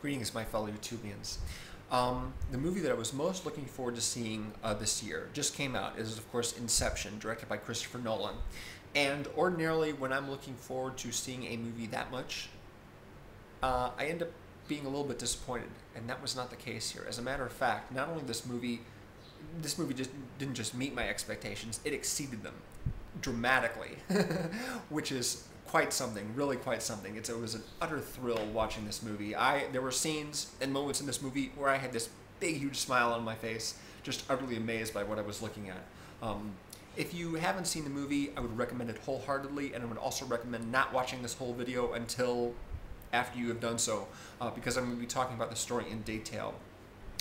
Greetings, my fellow YouTubians. The movie that I was most looking forward to seeing this year just came out. It is, of course, Inception, directed by Christopher Nolan. And ordinarily, when I'm looking forward to seeing a movie that much, I end up being a little bit disappointed, and that was not the case here. As a matter of fact, not only this movie just didn't just meet my expectations, it exceeded them dramatically, which is quite something, really quite something. It was an utter thrill watching this movie. There were scenes and moments in this movie where I had this big, huge smile on my face, just utterly amazed by what I was looking at. If you haven't seen the movie, I would recommend it wholeheartedly, and I would also recommend not watching this whole video until after you have done so, because I'm going to be talking about the story in detail.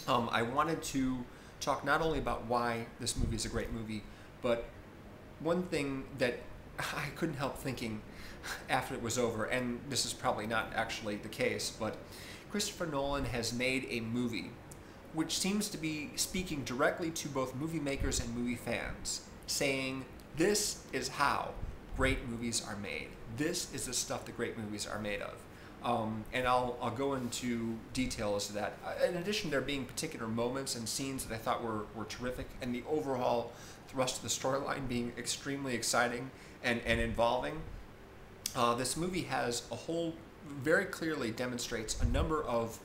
I wanted to talk not only about why this movie is a great movie, but one thing that I couldn't help thinking after it was over, and this is probably not actually the case, but Christopher Nolan has made a movie which seems to be speaking directly to both movie makers and movie fans, saying this is how great movies are made. This is the stuff that great movies are made of. And I'll go into detail as to that. In addition, there being particular moments and scenes that I thought were terrific, and the overall thrust of the storyline being extremely exciting and involving. This movie has very clearly demonstrates a number of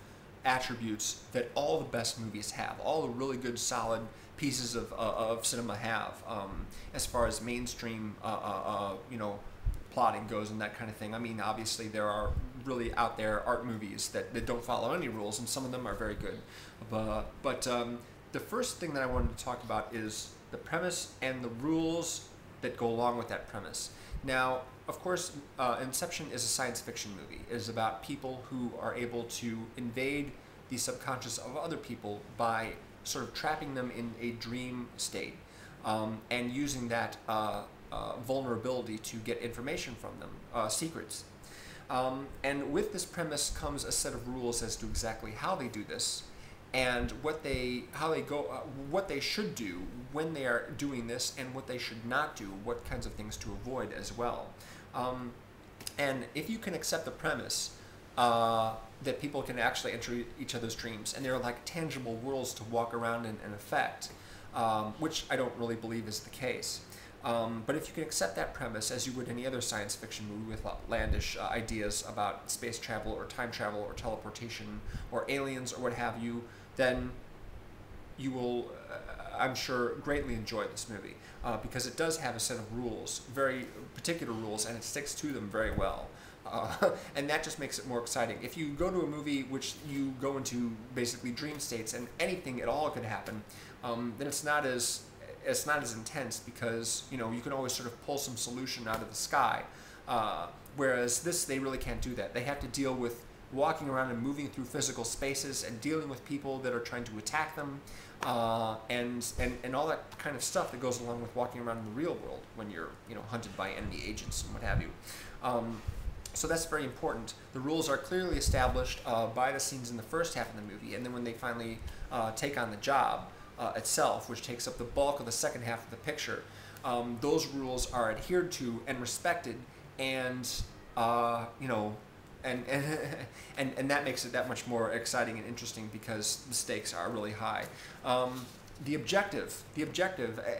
attributes that all the best movies have, all the really good, solid pieces of cinema have, as far as mainstream, plotting goes and that kind of thing. I mean, obviously there are really out there art movies that don't follow any rules, and some of them are very good. But the first thing that I wanted to talk about is the premise and the rules that go along with that premise. Now, of course, Inception is a science fiction movie. It is about people who are able to invade the subconscious of other people by sort of trapping them in a dream state, and using that vulnerability to get information from them, secrets. And with this premise comes a set of rules as to exactly how they do this, and what they should do when they are doing this, and what they should not do, what kinds of things to avoid as well. And if you can accept the premise that people can actually enter each other's dreams, and they're like tangible worlds to walk around and affect, which I don't really believe is the case. But if you can accept that premise as you would any other science fiction movie with outlandish ideas about space travel or time travel or teleportation or aliens or what have you, then you will, I'm sure, greatly enjoy this movie, because it does have a set of rules, very particular rules, and it sticks to them very well. And that just makes it more exciting. If you go to a movie which you go into basically dream states and anything at all could happen, then it's not as intense, because you can always sort of pull some solution out of the sky. Whereas this, they really can't do that. They have to deal with walking around and moving through physical spaces and dealing with people that are trying to attack them, and all that kind of stuff that goes along with walking around in the real world when you're hunted by enemy agents and what have you. So that's very important. The rules are clearly established by the scenes in the first half of the movie, and then when they finally take on the job itself, which takes up the bulk of the second half of the picture, those rules are adhered to and respected, and and that makes it that much more exciting and interesting, because the stakes are really high. The objective.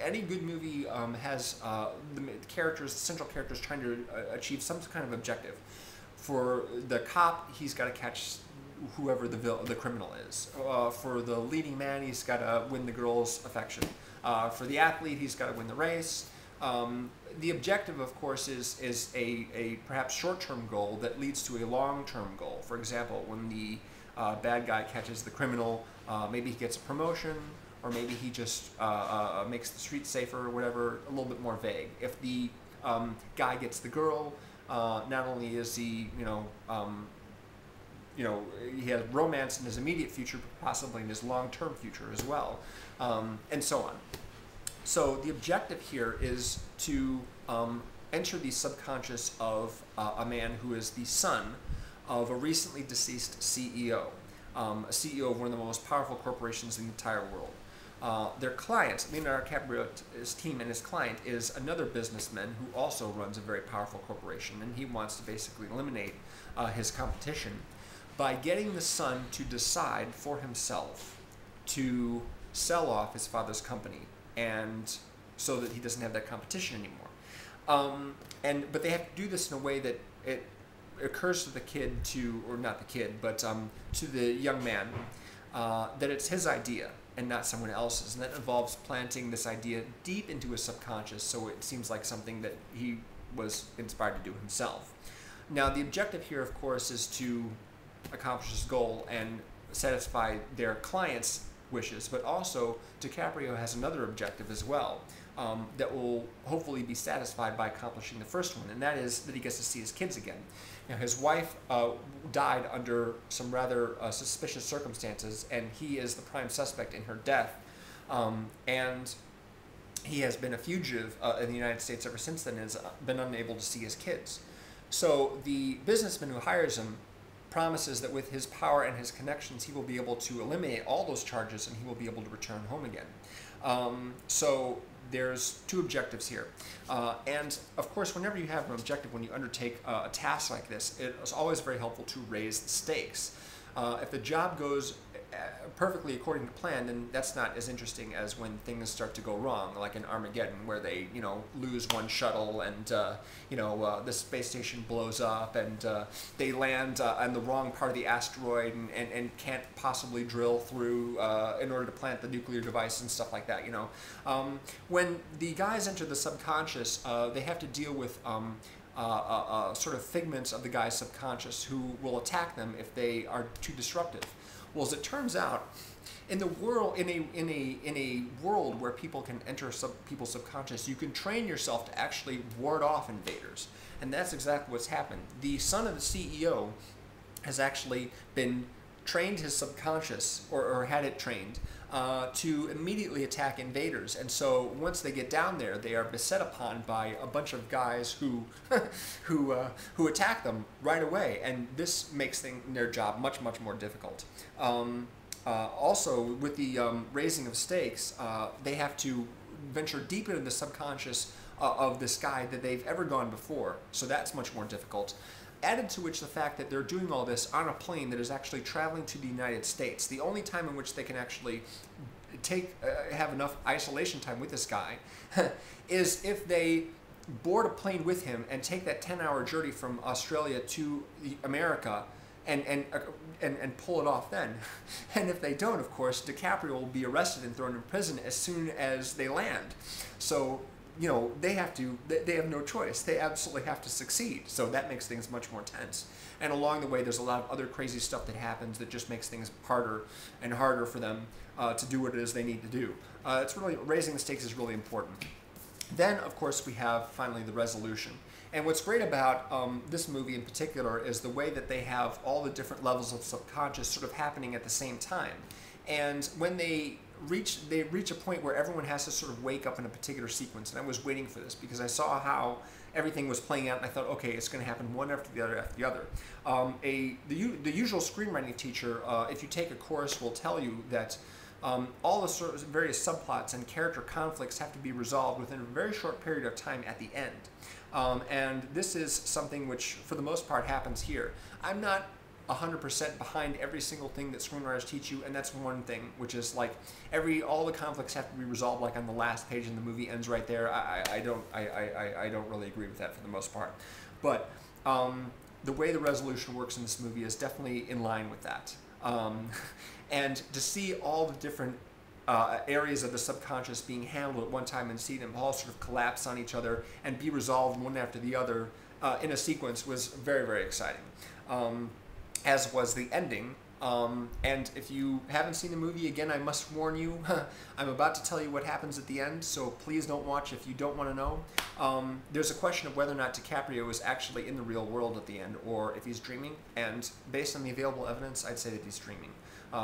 Any good movie has the central characters trying to achieve some kind of objective. For the cop, he's got to catch whoever the criminal is. For the leading man, he's got to win the girl's affection. For the athlete, he's got to win the race. The objective, of course, is a perhaps short-term goal that leads to a long-term goal. For example, when the bad guy catches the criminal, maybe he gets a promotion, or maybe he just makes the streets safer, or whatever, a little bit more vague. If the guy gets the girl, not only is he, he has romance in his immediate future, but possibly in his long-term future as well, and so on. So the objective here is to enter the subconscious of a man who is the son of a recently deceased CEO, a CEO of one of the most powerful corporations in the entire world. Their client, Leonardo DiCaprio's team, and his client is another businessman who also runs a very powerful corporation, and he wants to basically eliminate his competition. by getting the son to decide for himself to sell off his father's company, and so that he doesn't have that competition anymore. But they have to do this in a way that it occurs to the kid to, or not the kid, but to the young man, that it's his idea and not someone else's, and that involves planting this idea deep into his subconscious, so it seems like something that he was inspired to do himself. Now, the objective here, of course, is to accomplish his goal and satisfy their clients' wishes, but also DiCaprio has another objective as well, that will hopefully be satisfied by accomplishing the first one, and that is that he gets to see his kids again. Now, his wife died under some rather suspicious circumstances, and he is the prime suspect in her death, and he has been a fugitive in the United States ever since then and has been unable to see his kids. So the businessman who hires him promises that with his power and his connections, he will be able to eliminate all those charges and he will be able to return home again. So there's two objectives here. And of course, whenever you have an objective, when you undertake a task like this, it's always very helpful to raise the stakes. If the job goes perfectly according to plan, then that's not as interesting as when things start to go wrong, like in Armageddon, where they, lose one shuttle and, the space station blows up and they land on the wrong part of the asteroid and can't possibly drill through in order to plant the nuclear device and stuff like that, When the guys enter the subconscious, they have to deal with sort of figments of the guy's subconscious who will attack them if they are too disruptive. Well, as it turns out, in the world, in a world where people can enter people's subconscious, you can train yourself to actually ward off invaders, and that's exactly what's happened. The son of the CEO has actually been trained his subconscious, or had it trained, to immediately attack invaders. And so once they get down there, they are beset upon by a bunch of guys who who attack them right away, and this makes their job much more difficult. Also, with the raising of stakes, they have to venture deep into the subconscious of this guy that they've ever gone before, so that's much more difficult. Added to which the fact that they're doing all this on a plane that is actually traveling to the United States. The only time in which they can actually have enough isolation time with this guy is if they board a plane with him and take that 10-hour journey from Australia to America and pull it off then. And if they don't, of course, DiCaprio will be arrested and thrown in prison as soon as they land. So they have no choice. They absolutely have to succeed. So that makes things much more tense. And along the way, there's a lot of other crazy stuff that happens that just makes things harder and harder for them to do what it is they need to do. It's really, raising the stakes is really important. Then, of course, we have finally the resolution. And what's great about this movie in particular is the way that they have all the different levels of subconscious sort of happening at the same time. And when they reach a point where everyone has to sort of wake up in a particular sequence, and I was waiting for this because I saw how everything was playing out, and I thought, okay, it's going to happen one after the other after the other. The usual screenwriting teacher, if you take a course, will tell you that all the sort of various subplots and character conflicts have to be resolved within a very short period of time at the end. And this is something which, for the most part, happens here. I'm not 100% behind every single thing that screenwriters teach you, and that's one thing, which is like all the conflicts have to be resolved like on the last page and the movie ends right there. I don't really agree with that for the most part, but the way the resolution works in this movie is definitely in line with that. And to see all the different areas of the subconscious being handled at one time and see them all sort of collapse on each other and be resolved one after the other in a sequence was very exciting. As was the ending. And if you haven't seen the movie, again, I must warn you, I'm about to tell you what happens at the end, so please don't watch if you don't want to know. There's a question of whether or not DiCaprio is actually in the real world at the end, or if he's dreaming, and based on the available evidence, I'd say that he's dreaming.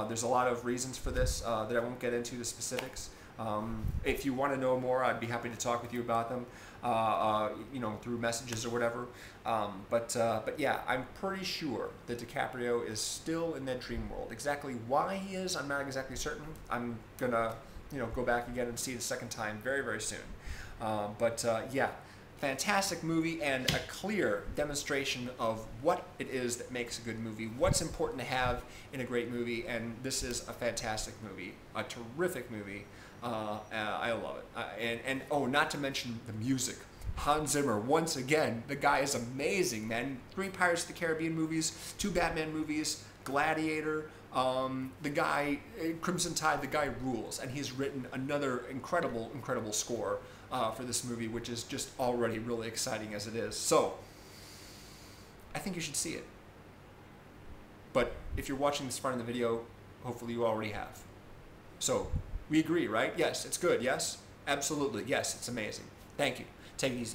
There's a lot of reasons for this that I won't get into the specifics. If you want to know more, I'd be happy to talk with you about them, through messages or whatever. But yeah, I'm pretty sure that DiCaprio is still in that dream world. Exactly why he is, I'm not exactly certain. I'm gonna, go back again and see it a second time very soon. Yeah, fantastic movie and a clear demonstration of what it is that makes a good movie, what's important to have in a great movie, and this is a fantastic movie, a terrific movie. I love it. And oh, not to mention the music. Hans Zimmer, once again, the guy is amazing, man. 3 Pirates of the Caribbean movies, 2 Batman movies, Gladiator, the guy, Crimson Tide, the guy rules, and he's written another incredible score for this movie, which is just already really exciting as it is. So, I think you should see it. But if you're watching this part of the video, hopefully you already have. So, we agree, right? Yes, it's good, yes? Absolutely, yes, it's amazing. Thank you. Take it easy.